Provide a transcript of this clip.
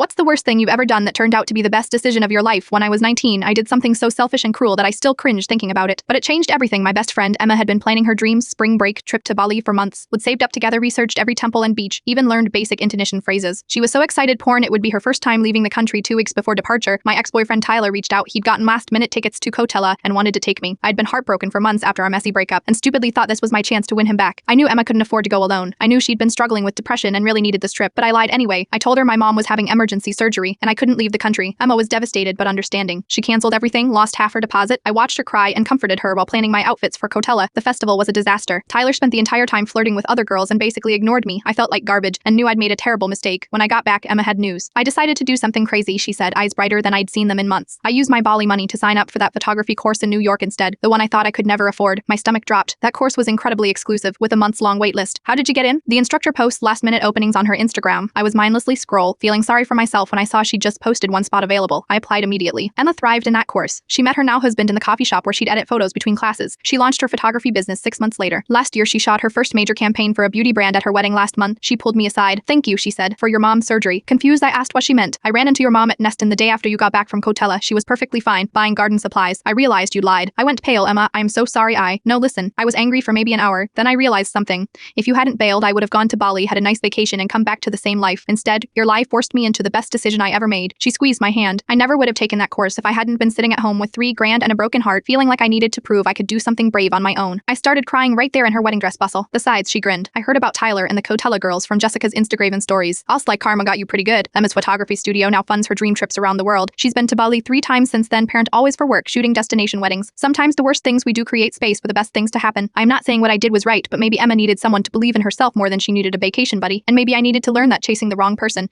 What's the worst thing you've ever done that turned out to be the best decision of your life? When I was 19, I did something so selfish and cruel that I still cringe thinking about it. But it changed everything. My best friend, Emma, had been planning her dreams spring break trip to Bali for months. We'd saved up together, researched every temple and beach, even learned basic intonation phrases. She was so excited it would be her first time leaving the country 2 weeks before departure. My ex-boyfriend Tyler reached out. He'd gotten last-minute tickets to Coachella and wanted to take me. I'd been heartbroken for months after our messy breakup and stupidly thought this was my chance to win him back. I knew Emma couldn't afford to go alone. I knew she'd been struggling with depression and really needed this trip, but I lied anyway. I told her my mom was having emergency surgery and I couldn't leave the country. Emma was devastated but understanding. She canceled everything, lost half her deposit. I watched her cry and comforted her while planning my outfits for Coachella. The festival was a disaster. Tyler spent the entire time flirting with other girls and basically ignored me. I felt like garbage and knew I'd made a terrible mistake. When I got back, Emma had news. I decided to do something crazy, she said, eyes brighter than I'd seen them in months. I used my Bali money to sign up for that photography course in New York instead, the one I thought I could never afford. My stomach dropped. That course was incredibly exclusive, with a months-long waitlist. How did you get in? The instructor posts last-minute openings on her Instagram. I was mindlessly feeling sorry for myself when I saw she just posted one spot available. I applied immediately. Emma thrived in that course. She met her now husband in the coffee shop where she'd edit photos between classes. She launched her photography business 6 months later. Last year, she shot her first major campaign for a beauty brand at her wedding last month. She pulled me aside. "Thank you," she said, "for your mom's surgery." Confused, I asked what she meant. "I ran into your mom at Neston the day after you got back from Coachella. She was perfectly fine, buying garden supplies. I realized you'd lied." I went pale. "Emma, I'm so sorry." No, listen. I was angry for maybe an hour. Then I realized something. If you hadn't bailed, I would have gone to Bali, had a nice vacation, and come back to the same life. Instead, your lie forced me into the best decision I ever made. She squeezed my hand. I never would have taken that course if I hadn't been sitting at home with $3,000 and a broken heart, feeling like I needed to prove I could do something brave on my own. I started crying right there in her wedding dress bustle. Besides, she grinned. I heard about Tyler and the Coachella girls from Jessica's Instagram stories. Also, like karma got you pretty good. Emma's photography studio now funds her dream trips around the world. She's been to Bali 3 times since then, parent always for work, shooting destination weddings. Sometimes the worst things we do create space for the best things to happen. I'm not saying what I did was right, but maybe Emma needed someone to believe in herself more than she needed a vacation buddy, and maybe I needed to learn that chasing the wrong person